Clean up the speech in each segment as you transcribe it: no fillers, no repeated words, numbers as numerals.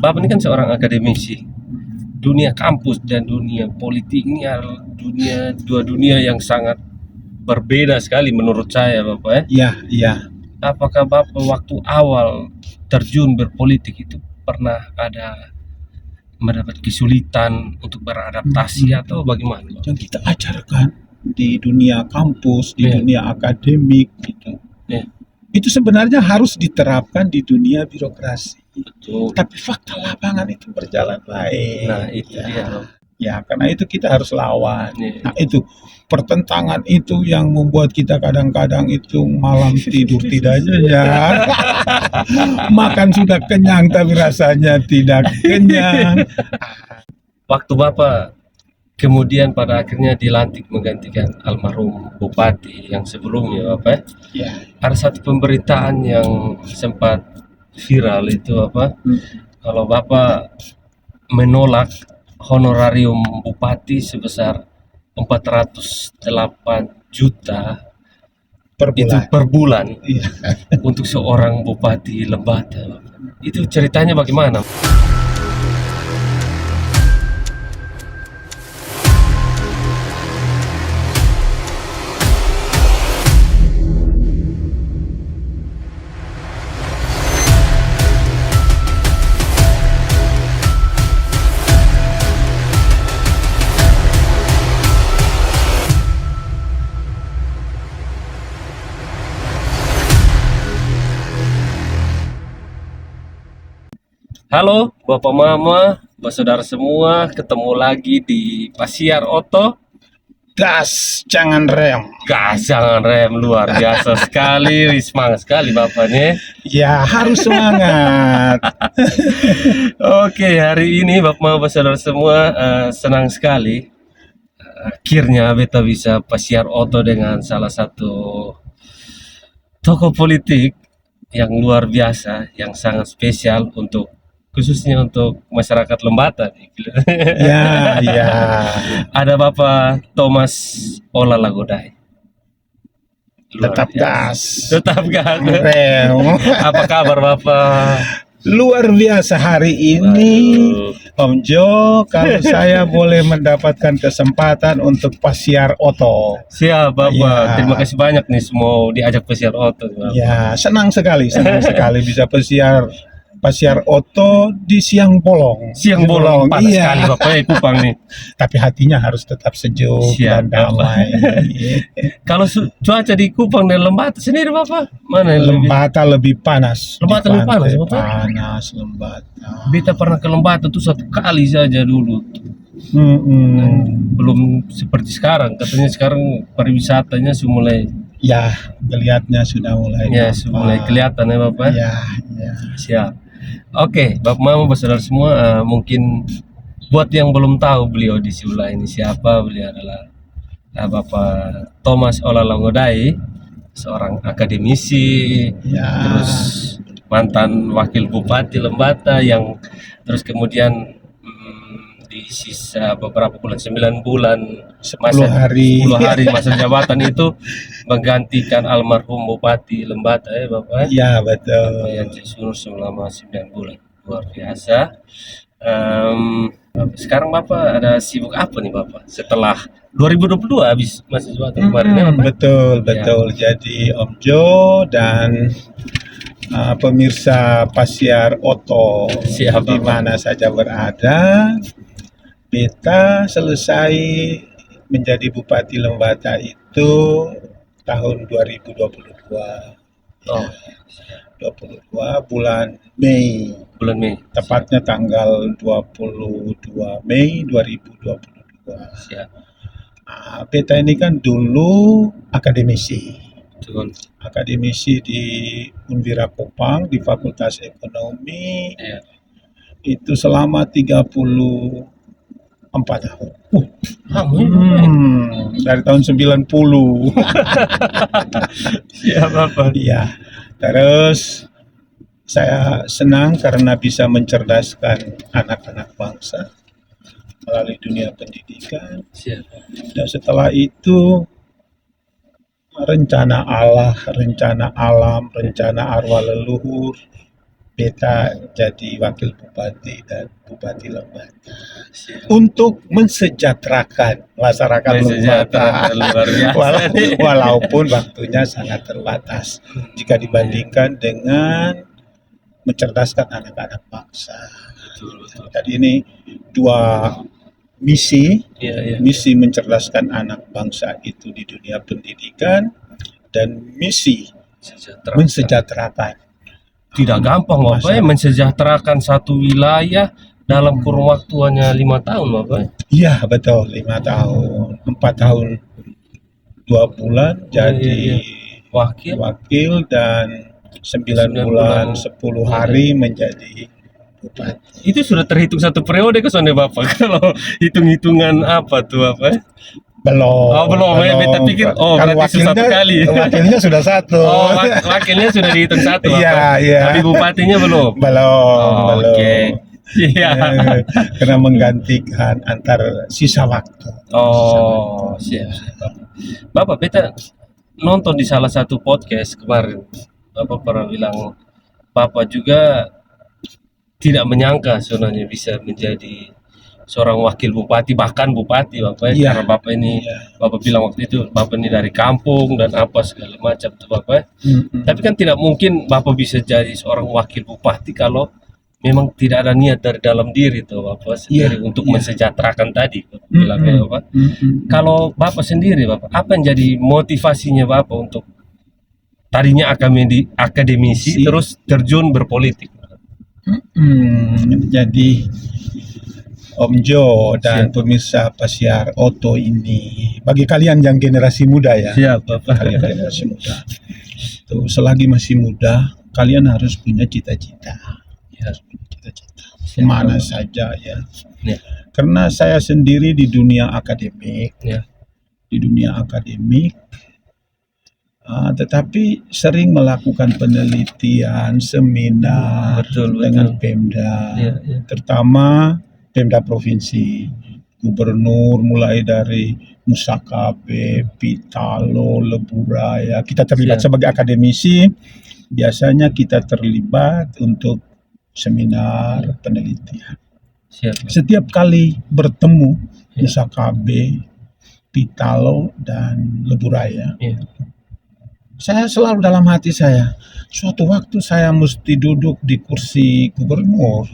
Bapak ini kan seorang akademisi. Dunia kampus dan dunia politik ini adalah dua dunia yang sangat berbeda sekali menurut saya, Bapak ya. Iya, iya. Apakah Bapak waktu awal terjun berpolitik itu pernah ada mendapat kesulitan untuk beradaptasi atau bagaimana, Bapak? Yang kita ajarkan di dunia kampus, di Iya. dunia akademik gitu. Iya. Itu sebenarnya harus diterapkan di dunia birokrasi. Betul. Tapi fakta lapangan itu berjalan lain. Nah, itu dia, Bapak. Ya, karena itu kita harus lawan. Iya. Nah, itu pertentangan itu yang membuat kita kadang-kadang itu malam tidur tidak nyenyak. Makan sudah kenyang tapi rasanya tidak kenyang. Waktu Bapak kemudian pada akhirnya dilantik menggantikan almarhum Bupati yang sebelumnya, Bapak, Ya, ada satu pemberitaan yang sempat viral itu apa? Kalau Bapak menolak honorarium Bupati sebesar 408 juta per itu bulan. per bulan Iya. untuk seorang Bupati Lembata, Bapak. Itu ceritanya bagaimana? Halo Bapak Mama, Bapak Saudara semua, ketemu lagi di Pasiar Oto. Gas, jangan rem. Gas jangan rem, luar biasa sekali, semangat sekali Bapak nih. Ya, harus semangat. Oke, hari ini Bapak Mama, Bapak Saudara semua, senang sekali akhirnya beta bisa Pasiar Oto dengan salah satu tokoh politik yang luar biasa, yang sangat spesial khususnya untuk masyarakat Lembata. Ya, ya. Ada Bapak Thomas Ola Lagodai. Luar Tetap biasa. gas. Tetap gas. Rem. Apa kabar Bapak? Luar biasa hari ini. Waduh. Om Jo, kalau saya boleh mendapatkan kesempatan untuk Pasiar Oto. Siap Bapak. Ya. Terima kasih banyak nih semua diajak Pasiar Oto. Bapak. Ya, senang sekali bisa Pasiar Oto di siang bolong. Siang Di bolong panas iya. sekali Bapak Kupang nih. Tapi hatinya harus tetap sejuk Siap, dan damai. Kalau cuaca di Kupang dan Lembata sendiri Bapak, mana yang lebih? Lembata lebih panas. Lembata Di lebih panas, pantai Bapak? Panas Lembata. Beta pernah ke Lembata tuh 1 kali saja dulu. Mm-mm. Belum seperti sekarang. Katanya sekarang pariwisatanya sudah mulai Ya, kelihatannya sudah mulai. ya sudah mulai kelihatan ya Bapak. Ya, ya. Siap. Oke, Bapak Mama, Bapak Saudara semua, mungkin buat yang belum tahu beliau di sebelah ini siapa, beliau adalah Bapak Thomas Ola Lagodai, seorang akademisi, Ya. terus mantan wakil bupati Lembata yang terus kemudian di sisa beberapa bulan, 9 bulan 10 hari. 10 hari masa jabatan itu menggantikan almarhum Bupati Lembata ya Bapak. Ya, betul. Yang Sunur selama 9 bulan, luar biasa. Sekarang Bapak ada sibuk apa nih Bapak setelah 2022 habis masa jabatan kemarin ya Bapak? Betul. Jadi Om Jo dan pemirsa Pasiar Oto Siap, di Bapak. mana saja berada, beta selesai menjadi Bupati Lembata itu tahun 2022. Oh, 22 bulan Mei, bulan Mei. tepatnya tanggal 22 Mei 2022. Siap. Beta ini kan dulu akademisi di Unwira Kupang di Fakultas Ekonomi. Ya. Itu selama 34 tahun. Dari tahun 90. Siap Bapak. Iya. Terus saya senang karena bisa mencerdaskan anak-anak bangsa melalui dunia pendidikan. Siap. Dan setelah itu rencana Allah, rencana alam, rencana arwah leluhur beta jadi wakil bupati dan bupati Lembata Siap. untuk mensejahterakan masyarakat Mensejahterakan, Lembata. luar biasa nih. Walaupun waktunya sangat terbatas jika dibandingkan dengan mencerdaskan anak-anak bangsa. Betul, betul. Jadi ini dua misi, Iya, iya. misi mencerdaskan anak bangsa itu di dunia pendidikan dan misi Sejahtera. mensejahterakan. Tidak gampang Bapak ya mensejahterakan satu wilayah dalam kurun waktu hanya 5 tahun Bapak. Iya betul, 5 tahun, 4 tahun 2 bulan jadi Wakil. wakil dan 9 9 bulan bulan. 10 hari menjadi bupati. Itu sudah terhitung satu periode ke sana Bapak. Kalau hitung-hitungan apa tuh Bapak? Belum. Oh, belum. Beta pikir Kalau berarti satu kali. wakilnya sudah satu. Oh, wakilnya sudah dihitung satu Bapak. Iya, iya. Tapi bupatinya belum. Belum, Oh, belum. oke. Iya. Karena menggantikan antar sisa waktu. Oh, siap. Bapak, beta nonton di salah satu podcast kemarin. Bapak pernah bilang Bapak juga tidak menyangka sebenarnya bisa menjadi seorang wakil bupati, bahkan bupati Bapak ya. Iya. Karena Bapak ini, Bapak bilang waktu itu Bapak ini dari kampung dan apa segala macam tuh Bapak ya. Tapi kan tidak mungkin Bapak bisa jadi seorang wakil bupati kalau memang tidak ada niat dari dalam diri tuh Bapak sendiri untuk mensejahterakan tadi Bapak bilang ya Bapak. Kalau Bapak sendiri Bapak, apa yang jadi motivasinya Bapak untuk tadinya akademisi terus terjun berpolitik? Jadi Om Jo dan pemirsa Pasiar Oto ini, bagi kalian yang generasi muda ya, Siap Bapak. kalian generasi muda, tuh selagi masih muda, kalian harus punya cita-cita, harus punya cita-cita, kemana saja ya. Ya. Karena saya sendiri di dunia akademik, Ya. Tetapi sering melakukan penelitian, seminar dengan Pemda, terutama Pemda provinsi, gubernur mulai dari Musakabe, Pitalo, Leburaya. Kita terlibat sebagai akademisi, biasanya kita terlibat untuk seminar penelitian. Setiap kali bertemu Musakabe, Pitalo, dan Leburaya, saya selalu dalam hati saya, suatu waktu saya mesti duduk di kursi gubernur.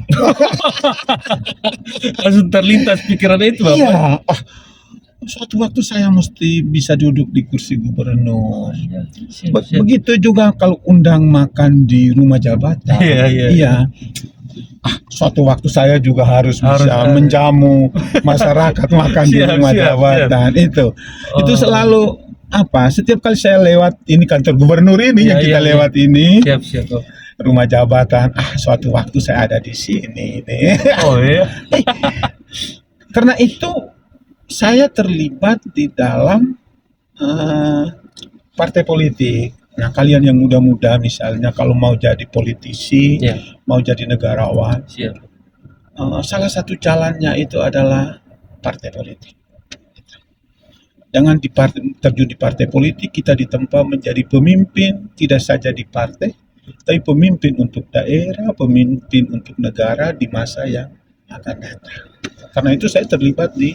Langsung terlintas pikiran itu Bapak? Iya, suatu waktu saya mesti bisa duduk di kursi gubernur. Begitu juga kalau undang makan di rumah jabatan. Iya. Suatu waktu saya juga harus bisa menjamu masyarakat makan di rumah jabatan. Itu selalu setiap kali saya lewat ini kantor gubernur ini yang kita lewat ini, rumah jabatan, suatu waktu saya ada di sini nih. Oh iya. Karena itu saya terlibat di dalam partai politik. Nah, kalian yang muda-muda misalnya kalau mau jadi politisi, mau jadi negarawan, salah satu jalannya itu adalah partai politik. Jangan terjun di partai politik, kita ditempa menjadi pemimpin, tidak saja di partai, tapi pemimpin untuk daerah, pemimpin untuk negara di masa yang akan datang. Karena itu saya terlibat di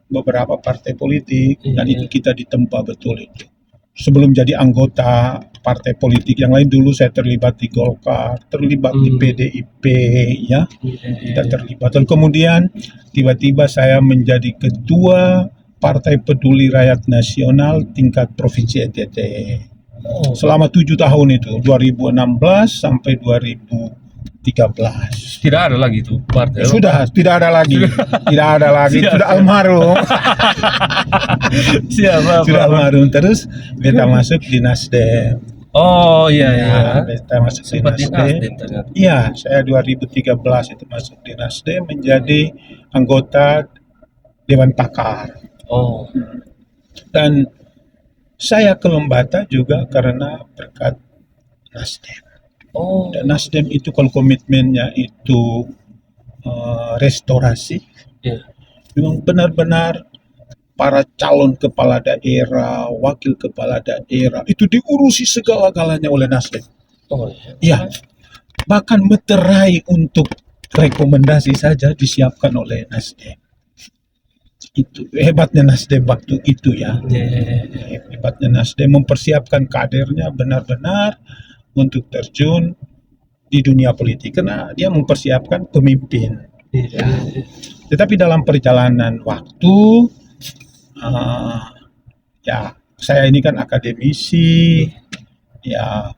beberapa partai politik, dan itu kita ditempa betul itu. Sebelum jadi anggota partai politik yang lain, dulu saya terlibat di Golkar, terlibat di PDIP, ya, kita terlibat. Dan kemudian tiba-tiba saya menjadi ketua Partai Peduli Rakyat Nasional tingkat Provinsi NTT. Selama 7 tahun itu, 2016 sampai 2013. Tidak ada lagi itu partai. Sudah, tidak ada lagi. Tidak ada lagi, sudah almarhum. Sudah almarhum. Terus beta masuk di Nasdem. Oh iya. Beta masuk di Nasdem. Iya, saya 2013 itu masuk di Nasdem menjadi anggota Dewan Pakar. Dan saya ke Lembata juga karena berkat Nasdem. Dan Nasdem itu kalau komitmennya itu restorasi, memang benar-benar para calon kepala daerah, wakil kepala daerah itu diurusi segala-galanya oleh Nasdem. Iya. bahkan meterai untuk rekomendasi saja disiapkan oleh Nasdem. Itu hebatnya Nasdem waktu itu ya. Hebatnya Nasdem mempersiapkan kadernya benar-benar untuk terjun di dunia politik karena dia mempersiapkan pemimpin. Ya. Tetapi dalam perjalanan waktu, ya saya ini kan akademisi, ya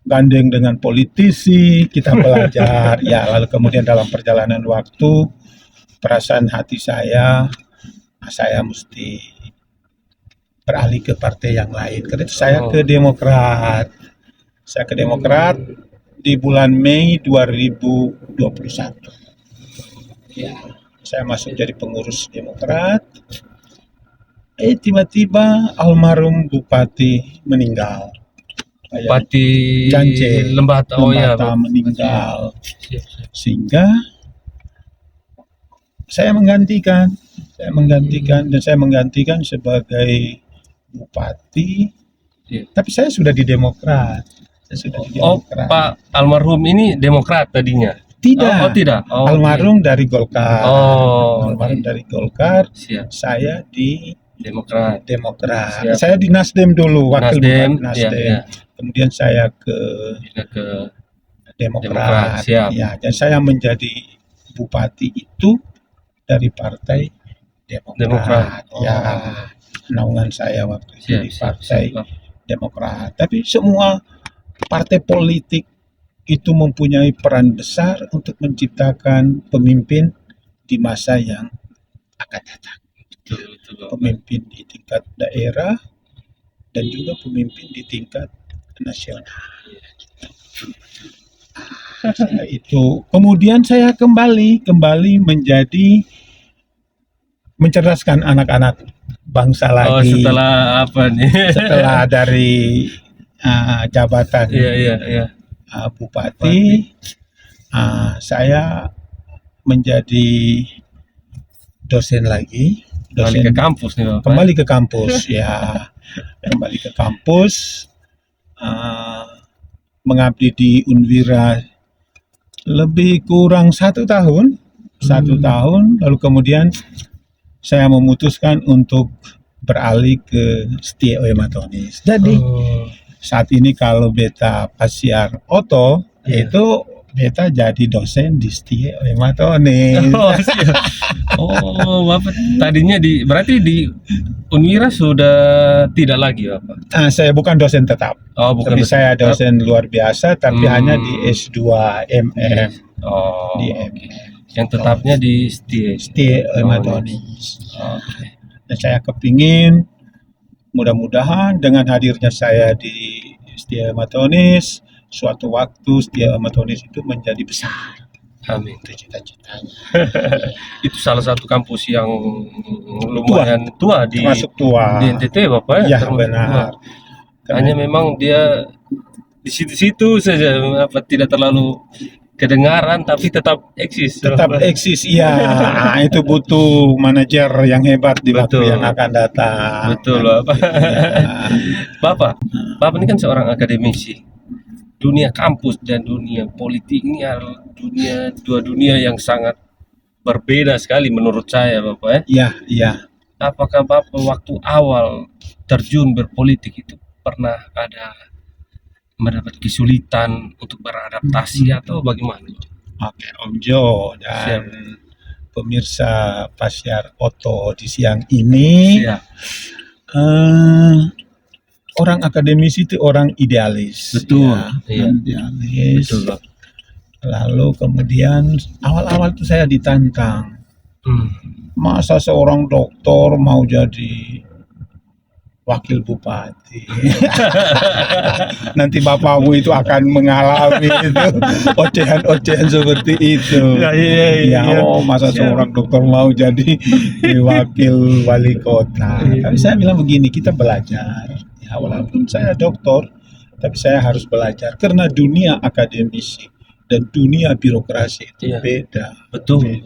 gandeng dengan politisi, kita belajar, ya lalu kemudian dalam perjalanan waktu, perasaan hati saya mesti beralih ke partai yang lain. Karena itu saya ke Demokrat. Saya ke Demokrat di bulan Mei 2021. Ya, saya masuk jadi pengurus Demokrat. Tiba-tiba almarhum Bupati meninggal. Bupati Gance, Lembata, meninggal. Sehingga saya menggantikan dan saya menggantikan sebagai bupati. Tapi saya sudah di Demokrat. Pak almarhum ini Demokrat tadinya? Tidak. Tidak. Almarhum dari Golkar. Almarhum dari Golkar. Siap. Saya di Demokrat. Siap. Saya di Nasdem dulu, wakil bupati Nasdem. Kemudian saya ke Demokrat. Siap. Ya, dan saya menjadi bupati itu dari partai Demokrat. Ya, naungan saya waktu itu di partai Demokrat. Tapi semua partai politik itu mempunyai peran besar untuk menciptakan pemimpin di masa yang akan datang. Pemimpin di tingkat daerah dan juga pemimpin di tingkat nasional. Itu kemudian saya kembali menjadi mencerdaskan anak-anak bangsa lagi. Setelah apa nih? Setelah dari jabatan bupati, saya menjadi dosen lagi. Kembali ke kampus nih Bapak. Kembali ke kampus ya. Kembali ke kampus, mengabdi di Unwira lebih kurang 1 tahun. 1 tahun, lalu kemudian saya memutuskan untuk beralih ke Setia Matonis. Jadi saat ini kalau beta pasiar oto, itu beta jadi dosen di Setia Matonis. Bapak tadinya berarti di Unwira sudah tidak lagi Bapak? Saya bukan dosen tetap. Bukan. Tapi saya dosen luar biasa, tapi hanya di S2 MM. Di MM. Yang tetapnya di Setia Matonis. Dan saya kepingin mudah-mudahan dengan hadirnya saya di Setia Matonis, suatu waktu Setia Matonis itu menjadi besar. Amin. Itu cita-citanya. Itu salah satu kampus yang lumayan tua di NTT Bapak ya? Ya benar. Hanya memang dia di situ-situ saja, tidak terlalu kedengaran tapi tetap eksis. Iya. Itu butuh manajer yang hebat di waktu yang akan datang. Betul Bapak. Bapak ini kan seorang akademisi. Dunia kampus dan dunia politik ini adalah dua dunia yang sangat berbeda sekali menurut saya Bapak ya. Iya. Apakah Bapak waktu awal terjun berpolitik itu pernah ada mendapat kesulitan untuk beradaptasi atau bagaimana? Oke, Om Jo dan pemirsa pasiar oto di siang ini. Orang akademisi itu orang idealis. Betul. Ya, idealis. Betul. Lalu kemudian awal-awal itu saya ditantang. Masa seorang doktor mau jadi wakil bupati? Nanti bapakmu itu akan mengalami itu ocehan seperti itu. Masa seorang dokter mau jadi wakil wali kota? Tapi saya bilang begini, kita belajar. Ya, walaupun saya doktor, tapi saya harus belajar karena dunia akademisi dan dunia birokrasi itu beda. Betul.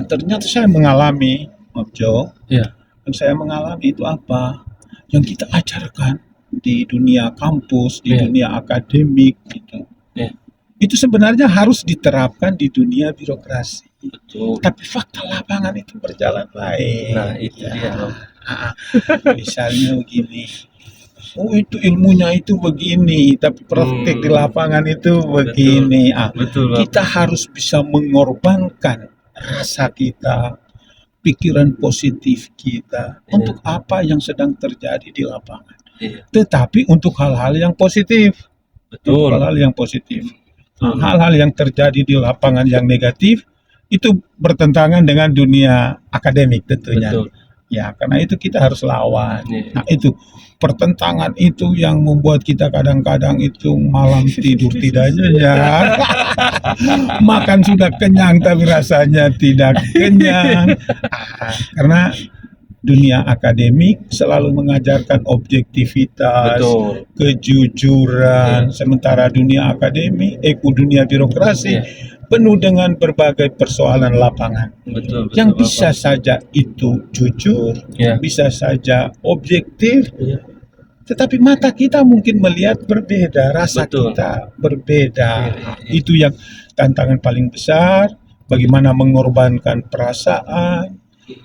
Ternyata saya mengalami, Om Jo. Iya. Yang saya mengalami itu apa? Yang kita ajarkan di dunia kampus, di Iya. dunia akademik gitu. Iya. Itu sebenarnya harus diterapkan di dunia birokrasi. Betul. Tapi fakta lapangan itu berjalan lain. Nah, itu dia, Bang. Ah, misalnya begini. Oh, itu ilmunya itu begini, tapi praktek di lapangan itu begini. Betul, Bang. Kita harus bisa mengorbankan rasa kita, pikiran positif kita untuk apa yang sedang terjadi di lapangan. Iya. Tetapi untuk hal-hal yang positif. Untuk Betul. hal-hal yang positif. Hal-hal yang terjadi di lapangan yang negatif itu bertentangan dengan dunia akademik tentunya. Betul. Ya, karena itu kita harus lawan. Iya. Nah, itu pertentangan itu yang membuat kita kadang-kadang itu malam tidur tidak nyenyak. Makan sudah kenyang tapi rasanya tidak kenyang. Karena dunia akademik selalu mengajarkan objektivitas, Betul. kejujuran, sementara dunia akademik, dunia birokrasi Iya. penuh dengan berbagai persoalan lapangan. Betul. Yang bisa saja itu jujur, Iya. bisa saja objektif, Iya. tetapi mata kita mungkin melihat berbeda, rasa Betul. kita berbeda. Iya. Itu yang tantangan paling besar, bagaimana mengorbankan perasaan,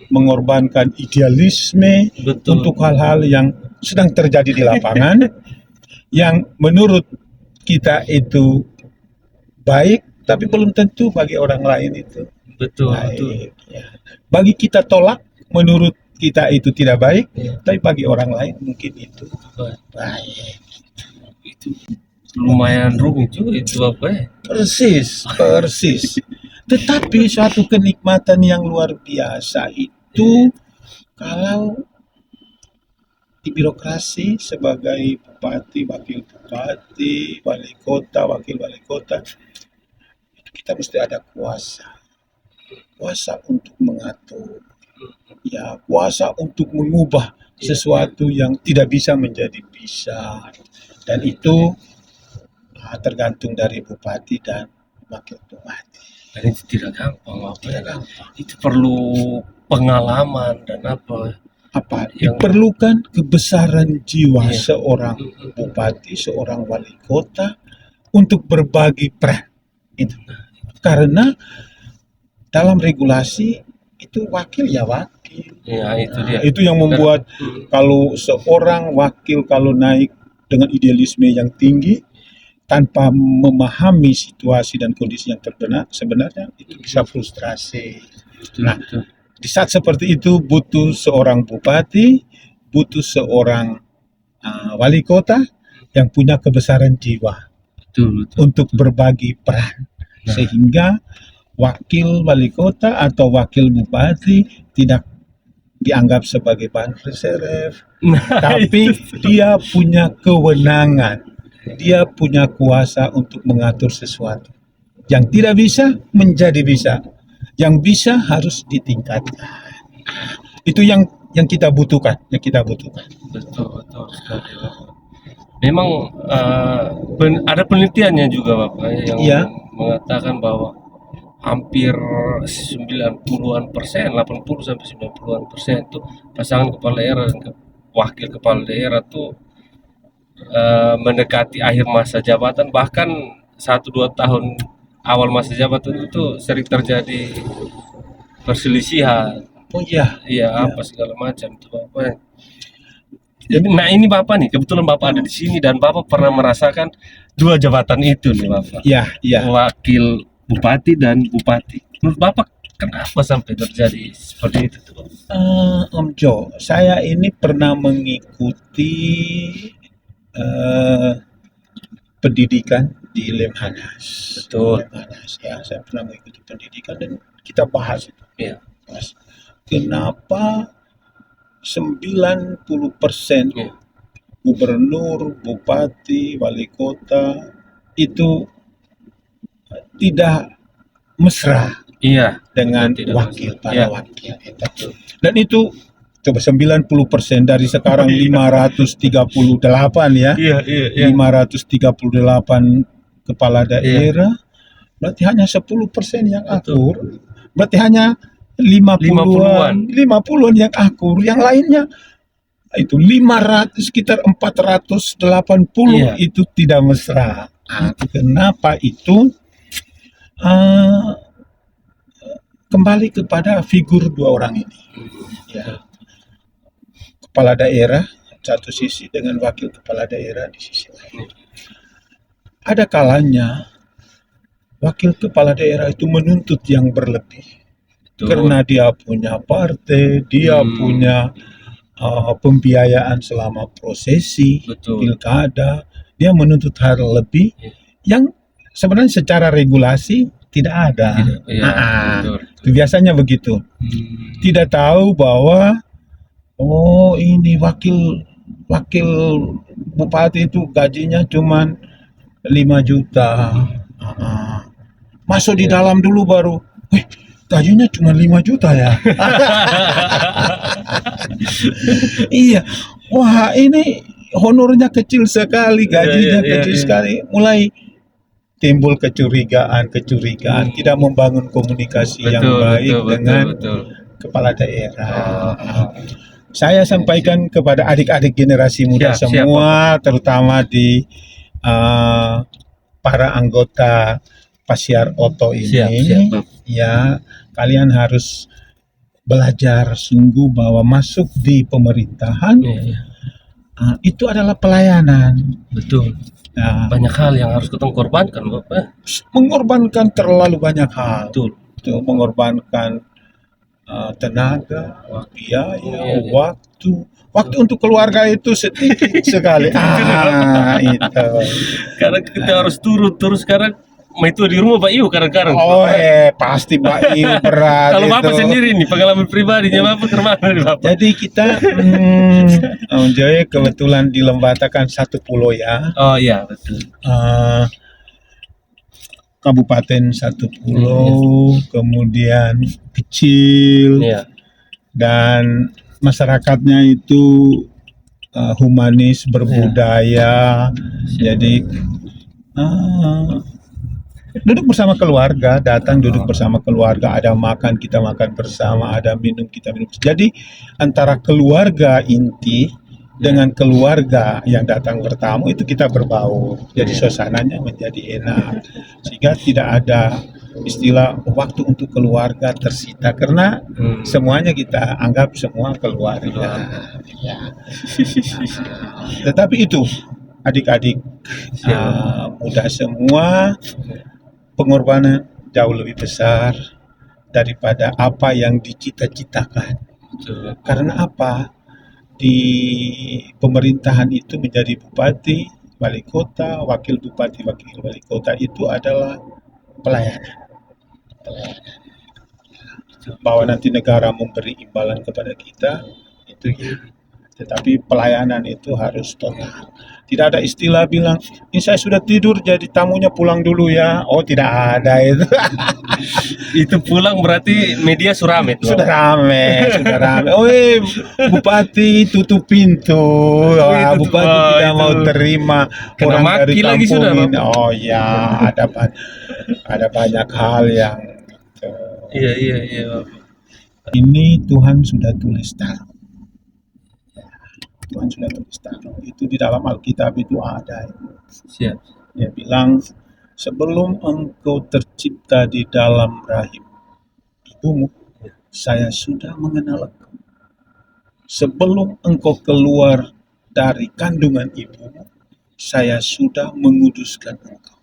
mengorbankan idealisme Betul. untuk hal-hal yang sedang terjadi di lapangan, yang menurut kita itu baik, tapi belum tentu bagi orang lain itu Betul. baik. Ya. Bagi kita tolak, menurut kita itu tidak baik, Iya. tapi bagi orang lain mungkin itu baik. Itu lumayan rumit juga itu apa ya? Persis. Tetapi suatu kenikmatan yang luar biasa itu kalau di birokrasi sebagai bupati, wakil bupati, wali kota, wakil wali kota, itu kita mesti ada kuasa untuk mengatur, ya, kuasa untuk mengubah sesuatu yang tidak bisa menjadi bisa, dan itu tergantung dari bupati dan wakil bupati. Dan itu tidak gampang apa ya? Tidak gampang. Itu perlu pengalaman dan apa? Diperlukan kebesaran jiwa Iya. seorang bupati, seorang wali kota untuk berbagi peran itu. Karena dalam regulasi itu wakil ya wakil. Ya, itu dia. Itu yang membuat kalau seorang wakil kalau naik dengan idealisme yang tinggi tanpa memahami situasi dan kondisi yang terbenak, sebenarnya itu bisa frustrasi. Nah, di saat seperti itu butuh seorang bupati, butuh seorang wali kota yang punya kebesaran jiwa Betul. untuk berbagi peran, sehingga wakil wali kota atau wakil bupati tidak dianggap sebagai bahan reserve, tapi dia punya kewenangan, dia punya kuasa untuk mengatur sesuatu. Yang tidak bisa menjadi bisa, yang bisa harus ditingkatkan. Itu yang kita butuhkan, Betul sekali, Bapak. Memang ada penelitiannya juga, Bapak, yang Iya. mengatakan bahwa hampir 90-an%, 80-90-an% itu pasangan kepala daerah dan wakil kepala daerah tuh mendekati akhir masa jabatan, bahkan 1-2 tahun awal masa jabatan itu sering terjadi perselisihan. Oh iya. Apa segala macam itu, Bapak. Jadi, nah ini Bapak nih, kebetulan Bapak ada di sini dan Bapak pernah merasakan 2 jabatan itu nih, Bapak. Iya. Wakil bupati dan bupati. Menurut Bapak kenapa sampai terjadi seperti itu tuh, Bapak? Om Jo, saya ini pernah mengikuti pendidikan di Lemhanas. Betul. Lemhanas, ya, saya pernah mengikuti pendidikan dan kita bahas itu. Iya. Kenapa 90% Iya. gubernur, bupati, wali kota itu tidak mesra Iya. dengan Tidak wakil, mesra. para Iya. wakil itu. Dan itu coba 90% dari sekarang 538 ya. Iya. 538 kepala daerah, berarti hanya 10% yang akur. Berarti hanya 50-an yang akur, yang lainnya itu 500 sekitar 480 Iya. itu tidak mesra. Kenapa itu? Ah, kembali kepada figur dua orang ini. Ya, kepala daerah satu sisi dengan wakil kepala daerah di sisi lain. Ada kalanya wakil kepala daerah itu menuntut yang berlebih Betul. karena dia punya partai, dia punya pembiayaan selama prosesi Betul. pilkada, dia menuntut hal lebih yang sebenarnya secara regulasi tidak ada. Iya, betul. Itu biasanya begitu. Tidak tahu bahwa ini wakil bupati itu gajinya cuman 5 juta. Masuk di dalam dulu baru, gajinya cuma 5 juta ya. Iya, wah ini honornya kecil sekali, gajinya Iya, kecil iya. sekali. Mulai timbul kecurigaan, tidak membangun komunikasi yang baik dengan betul. kepala daerah. Saya sampaikan kepada adik-adik generasi muda Siap, semua, terutama di para anggota Pasiar Oto ini, Siap, Bang. ya kalian harus belajar sungguh bahwa masuk di pemerintahan Iya. itu adalah pelayanan. Betul. Nah, Banyak hal yang harus kita korbankan, Bapak. mengorbankan terlalu banyak hal. Betul. Itu mengorbankan tenaga, biaya, Iya. waktu untuk keluarga itu sedikit sekali. Itu. Karena kita harus turun terus sekarang. Itu di rumah Pak Iu kadang-kadang. Pasti Pak Iu berat. Kalau Bapak itu. sendiri nih pengalaman pribadinya Bapak kemana nih Bapak? Jadi kita Joy kebetulan dilembatakan satu pulau ya. Oh iya betul. Kabupaten satu pulau, kemudian kecil, dan masyarakatnya itu humanis, berbudaya. Jadi duduk bersama keluarga, duduk bersama keluarga, ada makan, kita makan bersama, ada minum, kita minum. Jadi antara keluarga inti dengan keluarga yang datang bertamu itu kita berbaur. Jadi suasananya menjadi enak. Sehingga tidak ada istilah waktu untuk keluarga tersita karena semuanya kita anggap semua keluarga. Ya. Tetapi itu adik-adik muda semua, pengorbanan jauh lebih besar daripada apa yang dicita-citakan. Karena apa? Di pemerintahan itu menjadi bupati, wali kota, wakil bupati, wakil wali kota itu adalah pelayanan. Bahwa nanti negara memberi imbalan kepada kita itu ya. Tetapi pelayanan itu harus total. Tidak ada istilah bilang, ini saya sudah tidur jadi tamunya pulang dulu ya. Oh tidak ada itu. Itu pulang berarti media surame. Sudah rame. Bupati tutup pintu. Bupati tidak mau terima kena orang dari maki kampung lagi sudah, ini. Bapak. Oh ya, ada banyak hal yang Iya Bapak. ini Tuhan sudah tulis taruh. Tuhan sudah tulis taruh. Itu di dalam Alkitab itu ada. Siap. Dia bilang, sebelum engkau tercipta di dalam rahim ibumu, saya sudah mengenal engkau. Sebelum engkau keluar dari kandungan ibumu, saya sudah menguduskan engkau.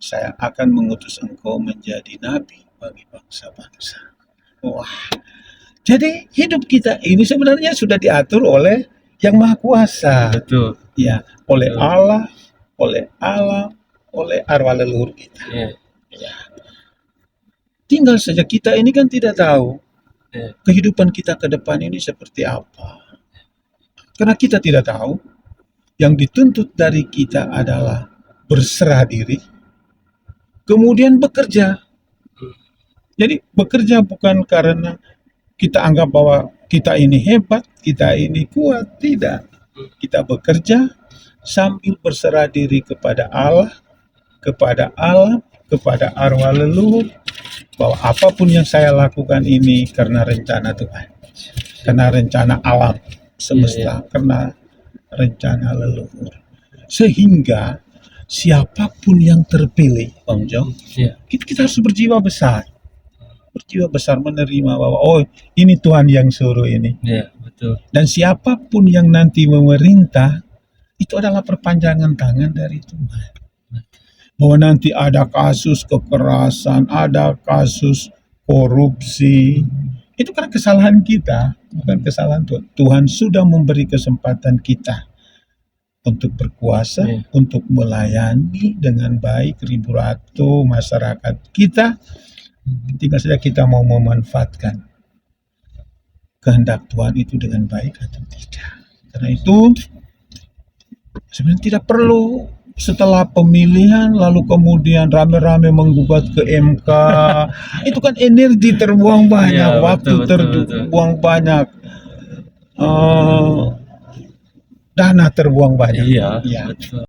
Saya akan mengutus engkau menjadi nabi bagi bangsa-bangsa. Wah, jadi hidup kita ini sebenarnya sudah diatur oleh Yang Maha Kuasa. Betul. Ya, oleh Allah, oleh alam, oleh arwah leluhur kita. Ya. Tinggal saja kita ini kan tidak tahu kehidupan kita ke depan ini seperti apa. Karena kita tidak tahu, yang dituntut dari kita adalah berserah diri, kemudian bekerja. Jadi bekerja bukan karena kita anggap bahwa kita ini hebat, kita ini kuat, tidak. Kita bekerja sambil berserah diri kepada Allah, kepada alam, kepada arwah leluhur, bahwa apapun yang saya lakukan ini karena rencana Tuhan, karena rencana alam. semesta karena rencana leluhur. Sehingga siapapun yang terpilih, Om Jo, Iya. kita harus berjiwa besar. Berjiwa besar menerima bahwa oh ini Tuhan yang suruh ini. Iya, betul. Dan siapapun yang nanti memerintah itu adalah perpanjangan tangan dari Tuhan. Bahwa nanti ada kasus kekerasan, ada kasus korupsi, itu karena kesalahan kita, bukan kesalahan Tuhan. Tuhan sudah memberi kesempatan kita untuk berkuasa, Iya. untuk melayani dengan baik ribu ratu masyarakat kita. Tinggal saja kita mau memanfaatkan kehendak Tuhan itu dengan baik atau tidak. Karena itu sebenarnya tidak perlu setelah pemilihan lalu kemudian rame-rame menggugat ke MK. Itu kan energi terbuang banyak, Iya, waktu betul, betul, betul. terbuang banyak, dana terbuang banyak. Iya, Ya. betul.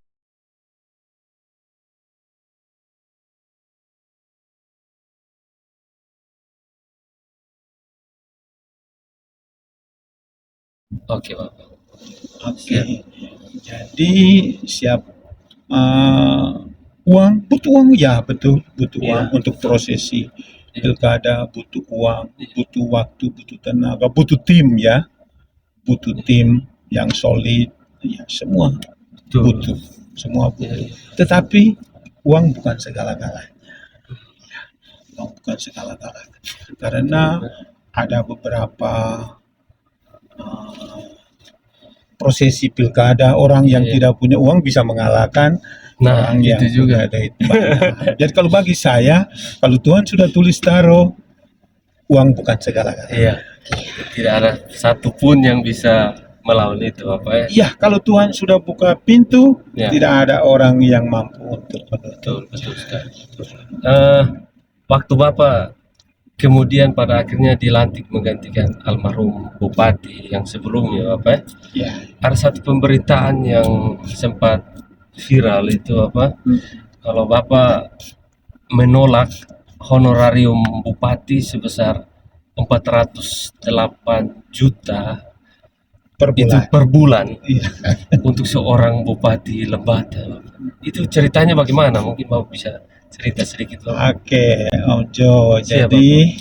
Oke, Bapak. Oke. Jadi siap uang, butuh uang ya betul, butuh Iya. uang untuk prosesi Iya. pilkada, butuh uang, butuh waktu, butuh tenaga, butuh tim ya, butuh tim yang solid, ya semua Betul. butuh, semua Iya, butuh. iya. Tetapi uang bukan segala-galanya, uang bukan segala-galanya, karena ada beberapa prosesi pilkada orang yang Iya. tidak punya uang bisa mengalahkan Nah, orang yang itu juga. punya duit banyak. Jadi kalau bagi saya, kalau Tuhan sudah tulis taruh, uang bukan segala-galanya. Iya. Tidak ada satupun yang bisa melawan itu, apa ya? Iya, kalau Tuhan sudah buka pintu, Ya. tidak ada orang yang mampu untuk Betul, menutup. betul sekali. Waktu Bapak kemudian pada akhirnya dilantik menggantikan almarhum Bupati yang sebelumnya, Bapak, Ya, ada satu pemberitaan yang sempat viral itu apa? Kalau Bapak menolak honorarium bupati sebesar 408 juta per itu bulan. per bulan Iya. untuk seorang bupati Lembata. Itu ceritanya bagaimana? Mungkin Bapak bisa cerita sedikit, Bapak. Oke, Om Jo. Siap, Jadi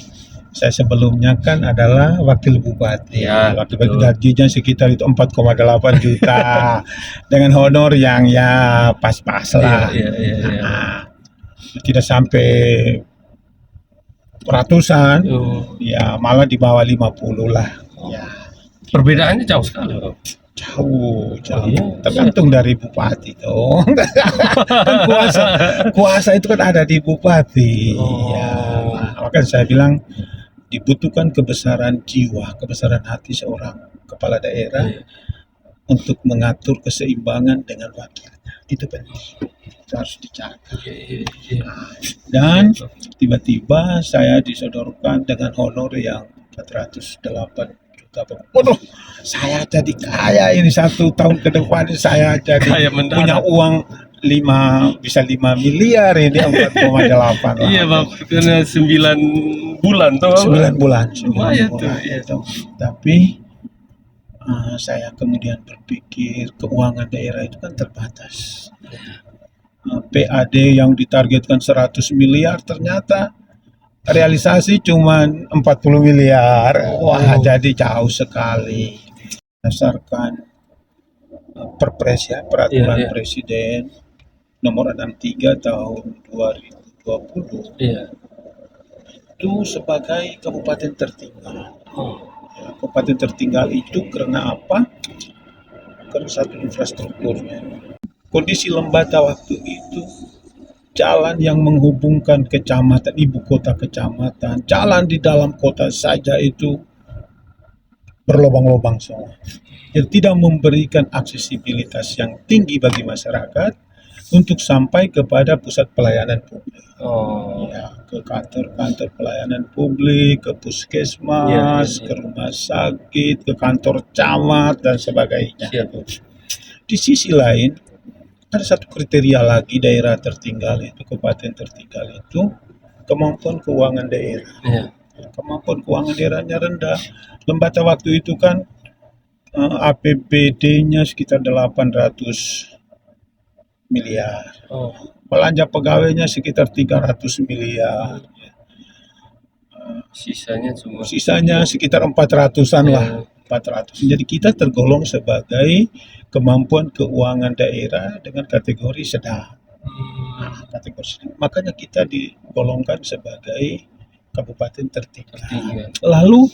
saya sebelumnya kan adalah wakil bupati. Ya, Wakil betul. bupati gajinya sekitar itu 4,8 juta dengan honor yang ya pas-pas lah. Iya, iya, iya. Nah, tidak sampai ratusan, Oh, ya malah di bawah 50 lah. Ya, perbedaannya jauh sekali, Bapak. jauh, jauh. Iya. Tergantung dari bupati dong. Kan kuasa itu kan ada di bupati. Oh. Ya, makanya saya bilang dibutuhkan kebesaran jiwa, kebesaran hati seorang kepala daerah Iya. untuk mengatur keseimbangan dengan wakilnya. Itu penting. Itu harus dijaga. Iya, iya, iya. Dan tiba-tiba saya disodorkan dengan honor yang 408 juta. Waduh, saya jadi kaya ini 1 tahun ke depan saya jadi Kaya mendadak. punya uang 5 miliar ini 4,8 lah. Iya, Bapak, karena 9 bulan toh, Bapak. 9 bulan. Lumayan tuh, iya. itu. Tapi saya kemudian berpikir keuangan daerah itu kan terbatas. PAD yang ditargetkan 100 miliar ternyata realisasi cuma 40 miliar. Wah, Oh. jadi jauh sekali. Berdasarkan Perpres ya, peraturan Iya, iya. Presiden nomor 63 tahun 2020 Iya. itu sebagai kabupaten tertinggal. Oh. Ya, kabupaten tertinggal itu karena apa? Karena satu infrastrukturnya. Kondisi Lembata waktu itu jalan yang menghubungkan kecamatan, ibu kota kecamatan, jalan di dalam kota saja itu berlobang-lobang semua. Jadi tidak memberikan aksesibilitas yang tinggi bagi masyarakat untuk sampai kepada pusat pelayanan publik. Oh. Ya, ke kantor-kantor pelayanan publik, ke puskesmas, Iya, iya, iya. ke rumah sakit, ke kantor camat dan sebagainya. Siap. Di sisi lain, ada satu kriteria lagi daerah tertinggal itu, kabupaten tertinggal itu, kemampuan keuangan daerah. Iya. Kemampuan keuangan daerahnya rendah. Lembata waktu itu kan APBD-nya sekitar 800 miliar. Oh, Belanja pegawainya sekitar 300 miliar. sisanya cuma Sisanya sekitar 400-an lah. 400. Jadi kita tergolong sebagai kemampuan keuangan daerah dengan kategori sedang. Kategori sedang. Makanya kita digolongkan sebagai kabupaten tertinggal. tinggal. Lalu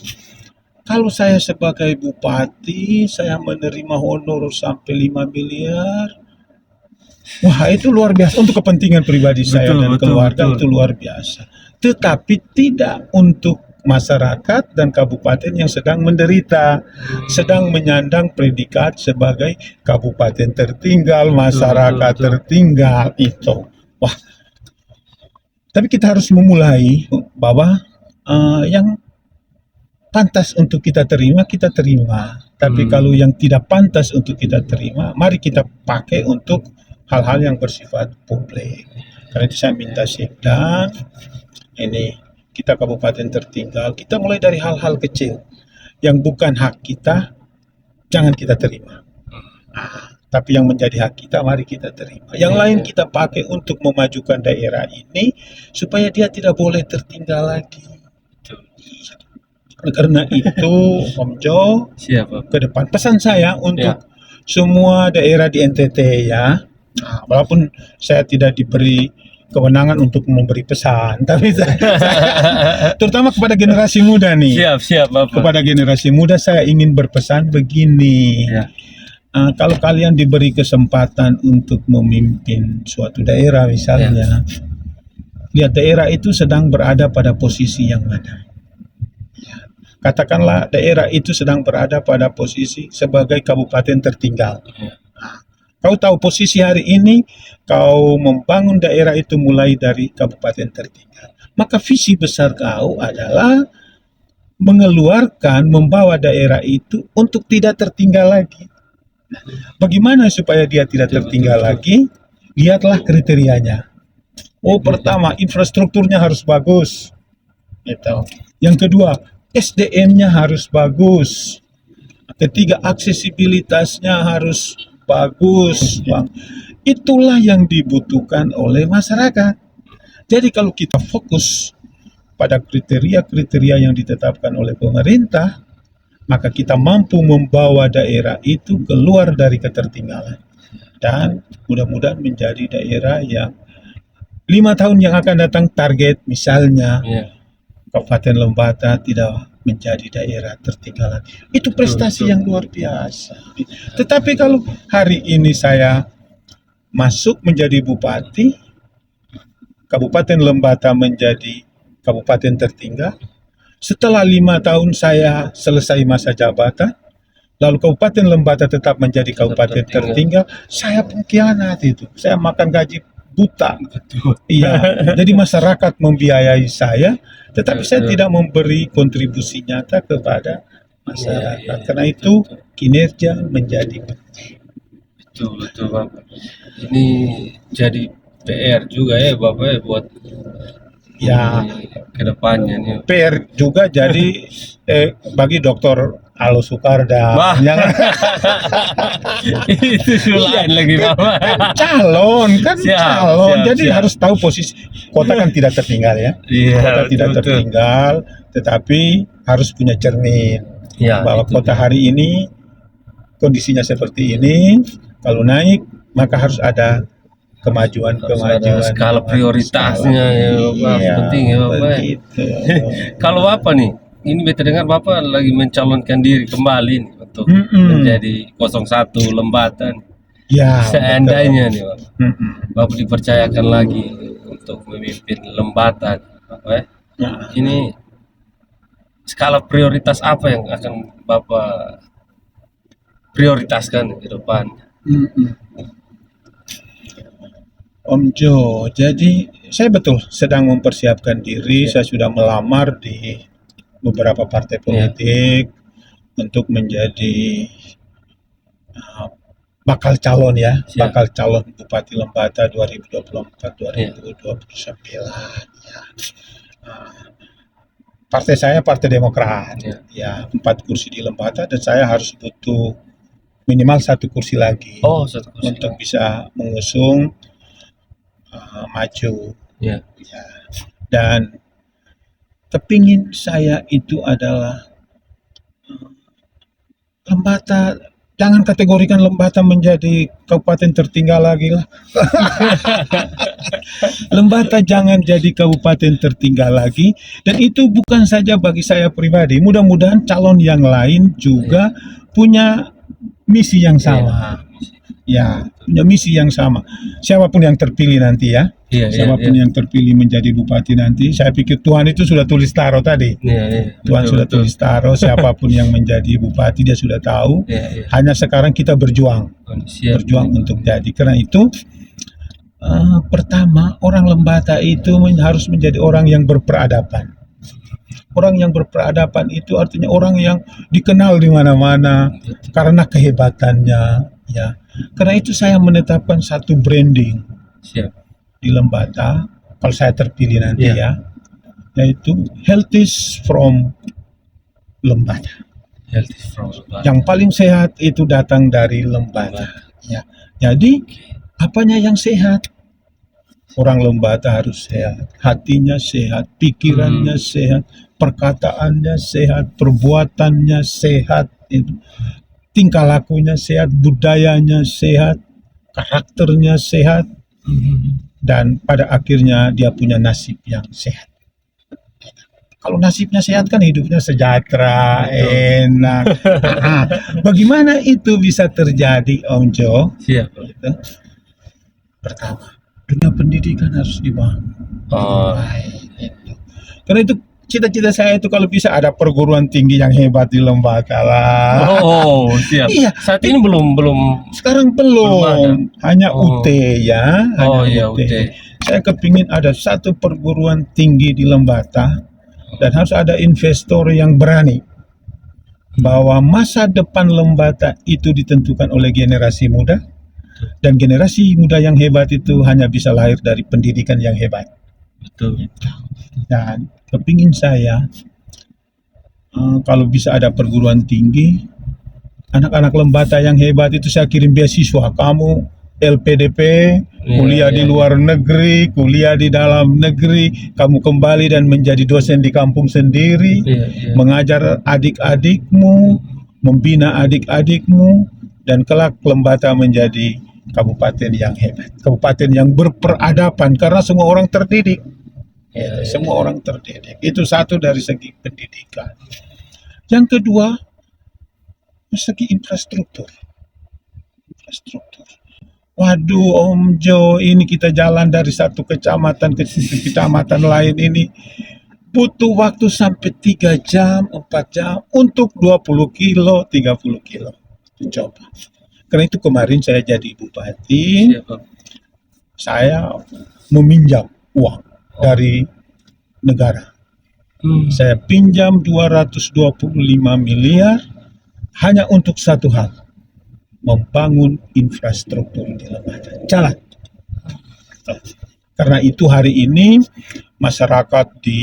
kalau saya sebagai bupati, saya menerima honor sampai 5 miliar. Wah, itu luar biasa untuk kepentingan pribadi saya Betul, dan betul, keluarga, betul. itu luar biasa. Tetapi tidak untuk masyarakat dan kabupaten yang sedang menderita, sedang menyandang predikat sebagai kabupaten tertinggal, masyarakat betul. tertinggal itu. Wah, tapi kita harus memulai bahwa yang pantas untuk kita terima, kita terima. Tapi kalau yang tidak pantas untuk kita terima, mari kita pakai untuk hal-hal yang bersifat publik. Karena itu saya minta Sekda, ini kita kabupaten tertinggal, kita mulai dari hal-hal kecil yang bukan hak kita, jangan kita terima. Tapi yang menjadi hak kita, mari kita terima. Yang lain kita pakai untuk memajukan daerah ini supaya dia tidak boleh tertinggal lagi. Karena itu, Om Jo, Siapa? ke depan pesan saya untuk semua daerah di NTT ya. Walaupun saya tidak diberi kewenangan untuk memberi pesan, tapi terutama kepada generasi muda nih. Siap Bapak. Kepada generasi muda saya ingin berpesan begini. Ya. Kalau kalian diberi kesempatan untuk memimpin suatu daerah misalnya, lihat daerah itu sedang berada pada posisi yang mana. Katakanlah daerah itu sedang berada pada posisi sebagai kabupaten tertinggal. Kau tahu posisi hari ini, kau membangun daerah itu mulai dari kabupaten tertinggal. Maka visi besar kau adalah mengeluarkan, membawa daerah itu untuk tidak tertinggal lagi. Bagaimana supaya dia tidak tertinggal lagi? Lihatlah kriterianya. Pertama, infrastrukturnya harus bagus. Gitu. Yang kedua, SDM-nya harus bagus. Ketiga, aksesibilitasnya harus bagus, Bang. Itulah yang dibutuhkan oleh masyarakat. Jadi kalau kita fokus pada kriteria-kriteria yang ditetapkan oleh pemerintah, maka kita mampu membawa daerah itu keluar dari ketertinggalan. Dan mudah-mudahan menjadi daerah yang 5 tahun yang akan datang target misalnya Kabupaten Lembata tidak menjadi daerah tertinggalan. Itu prestasi yang luar biasa. Tetapi kalau hari ini saya masuk menjadi bupati, Kabupaten Lembata menjadi kabupaten tertinggal, setelah 5 tahun saya selesai masa jabatan, lalu Kabupaten Lembata tetap menjadi kabupaten tertinggal, saya pengkhianat itu. Saya makan gaji buta. Iya, jadi masyarakat membiayai saya, tetapi saya tidak memberi kontribusi nyata kepada masyarakat. Karena itu kinerja menjadi penting. Betul Bapak. Ini jadi PR juga ya Bapak ya buat ke depannya nih. PR juga jadi bagi Dr. Alo Soekarda. Itu lain lagi Bapak. Calon. Jadi siap. harus tahu posisi kota kan tidak tertinggal ya. Kota tidak tertinggal, tetapi harus punya cermin bahwa kota hari ini kondisinya seperti ini. Kalau naik maka harus ada kemajuan. Skala prioritasnya ya Bapak. Penting ya Bapak. Kalau Bapak nih, ini beta dengar Bapak lagi mencalonkan diri kembali nih untuk menjadi 01 Lembata. Ya, seandainya nih Bapak dipercayakan lagi untuk memimpin Lembata, Bapak ini skala prioritas apa yang akan Bapak prioritaskan ke depan? Om Jo, jadi saya betul sedang mempersiapkan diri. Saya sudah melamar di beberapa partai politik untuk menjadi bakal calon bakal calon Bupati Lembata 2024-2029. Partai saya Partai Demokrat. Ya. Ya, 4 kursi di Lembata dan saya harus butuh minimal 1 kursi lagi Oh, satu kursi. untuk bisa mengusung maju. Ya. Ya. Dan kepingin saya itu adalah Lembata, jangan kategorikan Lembata menjadi kabupaten tertinggal lagi lah. Lembata jangan jadi kabupaten tertinggal lagi, dan itu bukan saja bagi saya pribadi. Mudah-mudahan calon yang lain juga punya misi yang sama. Ya, punya misi yang sama. Siapapun yang terpilih nanti ya. Iya, Siapapun yang terpilih menjadi bupati nanti, saya pikir Tuhan itu sudah tulis taruh tadi. Iya, Tuhan sudah tulis taruh, siapapun yang menjadi bupati dia sudah tahu. Iya. Hanya sekarang kita berjuang, Siap. berjuang untuk jadi. Karena itu pertama, orang Lembata itu harus menjadi orang yang berperadaban. Orang yang berperadaban itu artinya orang yang dikenal di mana-mana karena kehebatannya, ya. Karena itu saya menetapkan satu branding Siap. di Lembata kalau saya terpilih nanti Iya. ya, yaitu Health is from Lembata. Healthy from Lembata. Yang paling sehat itu datang dari Lembata. Ya. Jadi apanya yang sehat? Orang Lembata harus sehat, hatinya sehat, pikirannya sehat, perkataannya sehat, perbuatannya sehat, itu tingkah lakunya sehat, budayanya sehat, karakternya sehat, dan pada akhirnya dia punya nasib yang sehat. Kalau nasibnya sehat kan hidupnya sejahtera, enak. Bagaimana itu bisa terjadi, Om Jo? Siap. Pertama, dunia pendidikan harus dibangun. Oh, Karena itu cita-cita saya itu kalau bisa ada perguruan tinggi yang hebat di Lembata lah. oh, siap. Iya. Saat ini belum Sekarang Belum ada. belum, hanya Oh. UT ya. Oh, hanya iya, UT. Saya kepingin ada satu perguruan tinggi di Lembata dan harus ada investor yang berani bahwa masa depan Lembata itu ditentukan oleh generasi muda, dan generasi muda yang hebat itu hanya bisa lahir dari pendidikan yang hebat. betul. Dan kepingin saya kalau bisa ada perguruan tinggi, anak-anak Lembata yang hebat itu saya kirim beasiswa. Kamu LPDP, kuliah di luar negeri, kuliah di dalam negeri, kamu kembali dan menjadi dosen di kampung sendiri, Iya. mengajar adik-adikmu, membina adik-adikmu, dan kelak Lembata menjadi kabupaten yang hebat, kabupaten yang berperadaban karena semua orang terdidik. Iya. Semua orang terdidik. Itu satu dari segi pendidikan. Yang kedua, segi infrastruktur. Waduh, Om Jo, ini kita jalan dari satu kecamatan ke kecamatan lain ini butuh waktu sampai 3 jam, 4 jam untuk 20 kilo, 30 kilo. Coba. Karena itu kemarin saya jadi bupati, Siap. saya meminjam uang dari negara. Saya pinjam 225 miliar hanya untuk satu hal, membangun infrastruktur di Lembata, jalan. Karena itu hari ini masyarakat di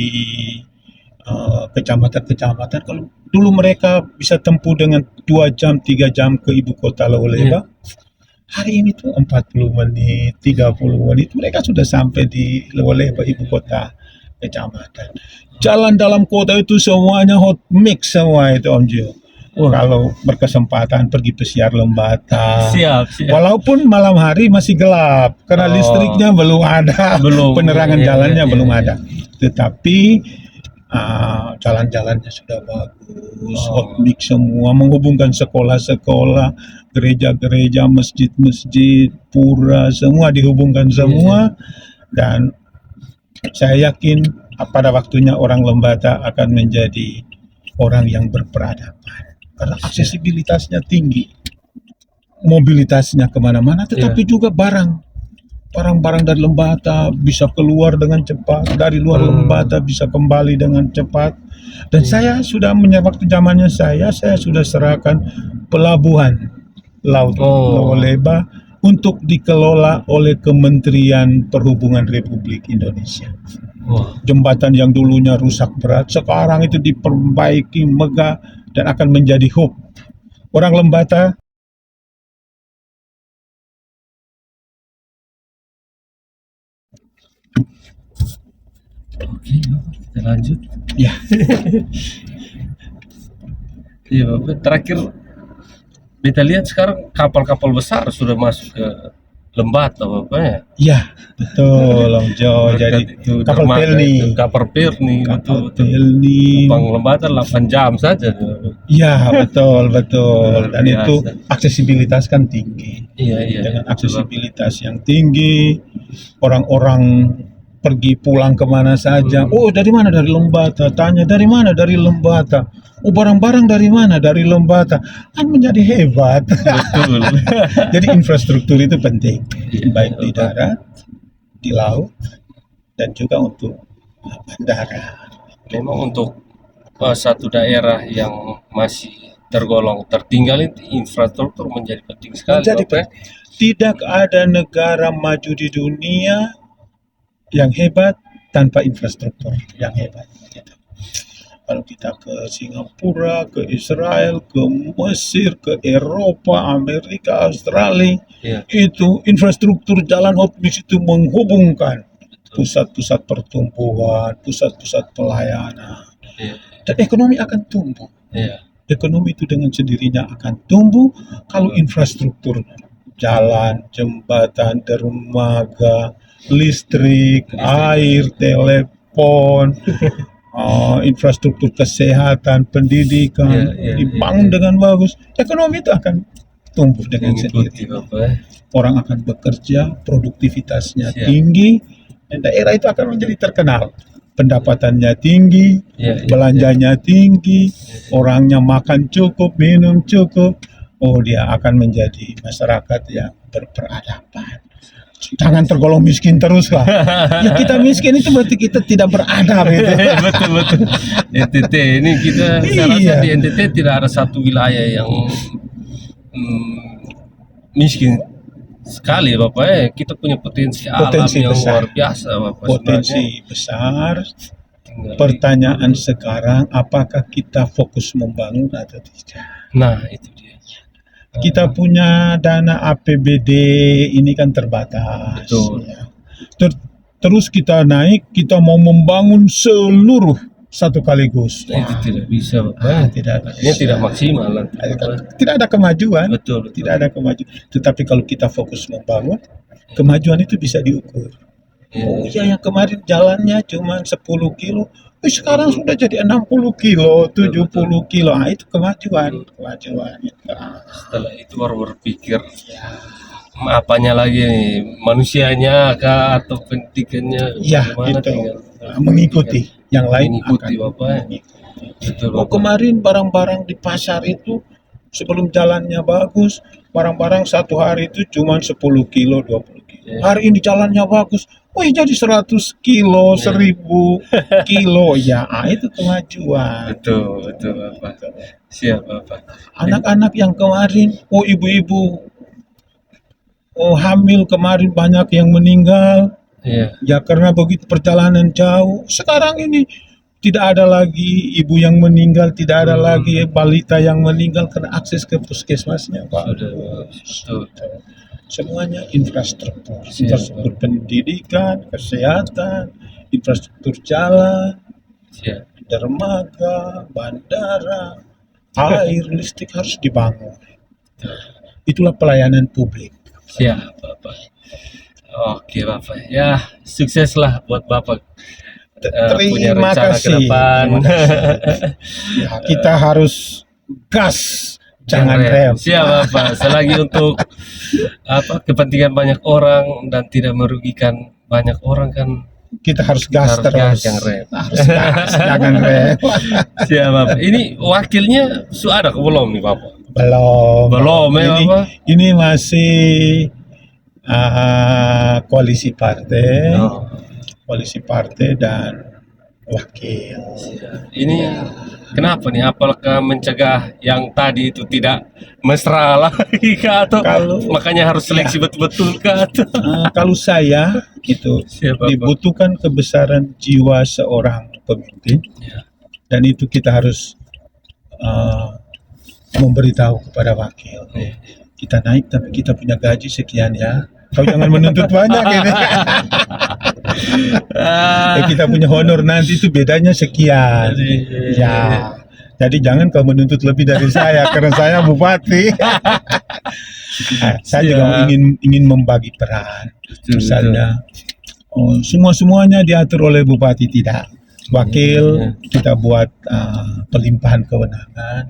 kecamatan-kecamatan, kalau dulu mereka bisa tempuh dengan 2 jam, 3 jam ke ibu kota Lewoleba, hari ini tuh 40 menit, 30 menit mereka sudah sampai di Lewoleba, ibu kota kecamatan. Jalan dalam kota itu semuanya hot mix semua itu, Om Jo. Kalau berkesempatan pergi pesiar Lembata. Siap. Walaupun malam hari masih gelap karena listriknya belum ada, penerangan jalannya belum ada. Tetapi jalan-jalannya sudah bagus, hot mix semua, menghubungkan sekolah-sekolah, gereja-gereja, masjid-masjid, pura, semua dihubungkan semua. Dan saya yakin pada waktunya orang Lembata akan menjadi orang yang berperadaban. Karena aksesibilitasnya tinggi, mobilitasnya kemana-mana, tetapi juga barang-barang dari Lembata bisa keluar dengan cepat, dari luar Lembata bisa kembali dengan cepat. Dan saya sudah waktu zamannya saya sudah serahkan pelabuhan laut Lewoleba untuk dikelola oleh Kementerian Perhubungan Republik Indonesia. Wah, Jembatan yang dulunya rusak berat, sekarang itu diperbaiki megah dan akan menjadi hub. Orang Lembata, oke, Bapak, kita lanjut. ya, Iya, Bapak. Terakhir kita lihat sekarang kapal-kapal besar sudah masuk ke Lembata, Bapak ya. ya, betul, Om Jo. Berkat Jadi itu kapal dermaga Pelni, itu, kapal Perni, kapal betul-betul. Pelni, Bang Lembata 8 jam saja. ya, betul, betul. Luar Dan itu biasa. aksesibilitas kan tinggi. Iya, iya, Dengan betul, Bapak. aksesibilitas yang tinggi, orang-orang pergi pulang kemana saja. Oh, dari mana? Dari Lembata. Tanya, dari mana? Dari Lembata. Oh, barang-barang dari mana? Dari Lembata. Kan menjadi hebat. Betul. Jadi infrastruktur itu penting, Iya, baik di Bapak. darat, di laut, dan juga untuk bandara. Memang untuk satu daerah yang masih tergolong tertinggal itu infrastruktur menjadi penting sekali, Menjadi Bapak. penting. Tidak ada negara maju di dunia yang hebat tanpa infrastruktur yang hebat. Gitu. Kalau kita ke Singapura, ke Israel, ke Mesir, ke Eropa, Amerika, Australia, Iya, itu infrastruktur jalan hotbis itu menghubungkan pusat-pusat pertumbuhan, pusat-pusat pelayanan, iya, dan ekonomi akan tumbuh. iya. Ekonomi itu dengan sendirinya akan tumbuh kalau infrastruktur jalan, jembatan, dermaga, listrik, air, telepon, infrastruktur kesehatan, pendidikan Iya, iya, dibangun dengan bagus, ekonomi itu akan tumbuh dengan Mengikuti, sendiri. Bapak. Orang akan bekerja, produktivitasnya Siap. tinggi, dan daerah itu akan menjadi terkenal. Pendapatannya tinggi, Iya, iya, belanjanya tinggi, orangnya makan cukup, minum cukup. Oh, dia akan menjadi masyarakat yang berperadaban. Jangan tergolong miskin terus lah. Ya kita miskin itu berarti kita tidak beradab gitu. betul, betul. NTT ini kita saya rasa Iya. di NTT tidak ada satu wilayah yang miskin sekali, Bapak. Kita punya potensi alam Potensi yang besar. luar biasa, Bapak. Potensi besar. Tinggal Pertanyaan sekarang, apakah kita fokus membangun atau tidak? nah, itu dia. Kita punya dana APBD ini kan terbatas. Betul. Ya. Terus kita naik, kita mau membangun seluruh satu kaligus. Nah, itu tidak bisa, Bapak. Tidak Artinya tidak maksimal nanti, Bapak. Tidak ada kemajuan. Betul, betul. Tidak ada kemajuan. Tetapi kalau kita fokus membangun, kemajuan itu bisa diukur. Iya. Oh iya, yang kemarin jalannya cuma 10 kilo, sekarang sudah jadi 60 kilo, 70 kilo. Ah, itu kemajuan. Setelah itu baru berpikir apanya lagi nih, manusianya kah atau pendidikannya Ya, bagaimana, itu tinggal mengikuti. Yang lain mengikuti, akan Bapak. mengikuti. Betul, Oh, Bapak. kemarin barang-barang di pasar itu sebelum jalannya bagus, barang-barang satu hari itu cuma 10 kilo, 20 kilo. Iya. Hari ini jalannya bagus, wih jadi 100 kilo, 1000 kilo. Ya, itu kemajuan. Betul, betul, Bapak. Siap, Bapak. Anak-anak yang kemarin, oh ibu-ibu, oh hamil kemarin banyak yang meninggal, Iya, ya karena begitu perjalanan jauh. Sekarang ini tidak ada lagi ibu yang meninggal, tidak ada lagi balita yang meninggal karena akses ke puskesmasnya, Pak. sudah betul. Semuanya infrastruktur pendidikan, kesehatan, infrastruktur jalan, Siap. dermaga, bandara, air, listrik harus dibangun. Itulah pelayanan publik. Siap, Bapak. Oke, Bapak. Ya, sukseslah buat Bapak. Punya Terima rencana ke kasih. depan. Ya, kita harus gas, jangan rem. Siap, Bapak. Selagi untuk kepentingan banyak orang dan tidak merugikan banyak orang kan Kita harus gas harus terus. gas, jangan rem. Harus gas, jangan rem. Siap, Bapak. Ini wakilnya sudah ada belum nih, Bapak? Belum. Ya, Ini, Bapak? ini masih koalisi partai. Oh, Koalisi partai dan wakil. Ini kenapa nih? Apakah mencegah yang tadi itu tidak mesra lagi kah? Atau Kalau makanya harus seleksi betul-betul kah? Atau? kalau saya itu Siap, Bapak. dibutuhkan kebesaran jiwa seorang pemimpin, Ya. dan itu kita harus memberitahu kepada wakil. Iya. Kita naik tapi kita punya gaji sekian ya. Kau jangan menuntut banyak ini. Kita punya honor nanti itu bedanya sekian. Ya. Jadi jangan kau menuntut lebih dari saya karena saya bupati. Saya juga ingin membagi peran. Misalnya semuanya diatur oleh bupati, tidak. Wakil kita buat pelimpahan kewenangan.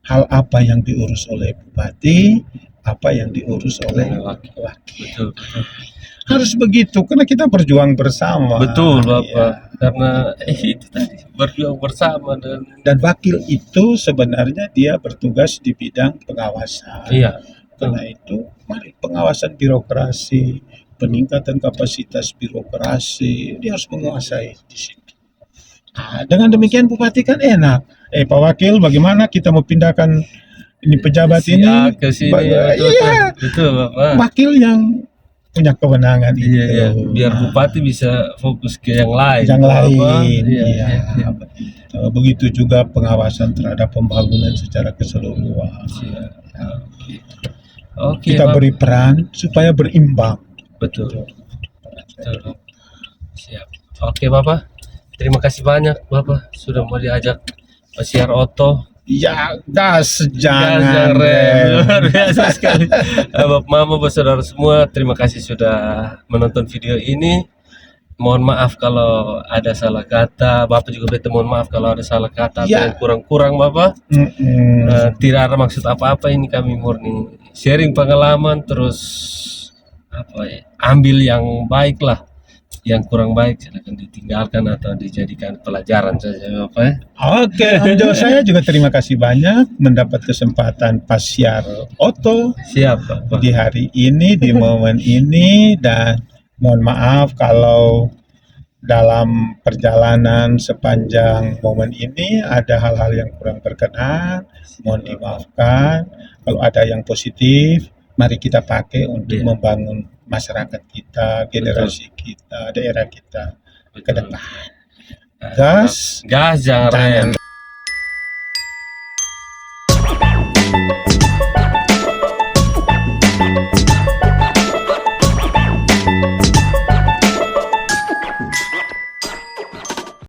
Hal apa yang diurus oleh bupati, apa yang diurus oleh wakil. Betul, betul. Harus begitu karena kita berjuang bersama. Betul, Bapak. Ya. Karena itu tadi berjuang bersama Dan wakil itu sebenarnya dia bertugas di bidang pengawasan. iya. Karena itu mari pengawasan birokrasi, peningkatan kapasitas birokrasi, dia harus menguasai di situ. Dengan demikian bupati kan enak. Pak Wakil, bagaimana kita mau pindahkan ini pejabat Si ini A ke sini. Betul, iya, betul, Bapak. wakil yang punya kewenangan itu. Iya. Biar bupati bisa fokus ke yang lain. Yang Bapak. lain. Iya. Iya. Begitu juga pengawasan terhadap pembangunan secara keseluruhan. Siap. Oke, Kita Bapak. beri peran supaya berimbang. Betul. Betul. Siap. Oke, Bapak. Terima kasih banyak, Bapak, sudah mau diajak Pasiar Oto. Ya, gas Gas jangan yang rem. rem. Luar biasa sekali. Bapak Mama, saudara semua, terima kasih sudah menonton video ini. Mohon maaf kalau ada salah kata. Bapak juga beta mohon maaf kalau ada salah kata atau Ya. yang kurang-kurang, Bapak. Tidak ada maksud apa-apa, ini kami murni sharing pengalaman, terus ambil yang baik lah, yang kurang baik silakan ditinggalkan atau dijadikan pelajaran saja, Bapak ya. Oke, Om Jo, saya juga terima kasih banyak mendapat kesempatan Pasiar Oto Siap, Bapak. di hari ini, di momen ini, dan mohon maaf kalau dalam perjalanan sepanjang momen ini ada hal-hal yang kurang berkenan, mohon dimaafkan. Kalau ada yang positif, mari kita pakai untuk Iya. membangun masyarakat kita, generasi kita, daerah kita ke depan. Gas, Gas jangan rem.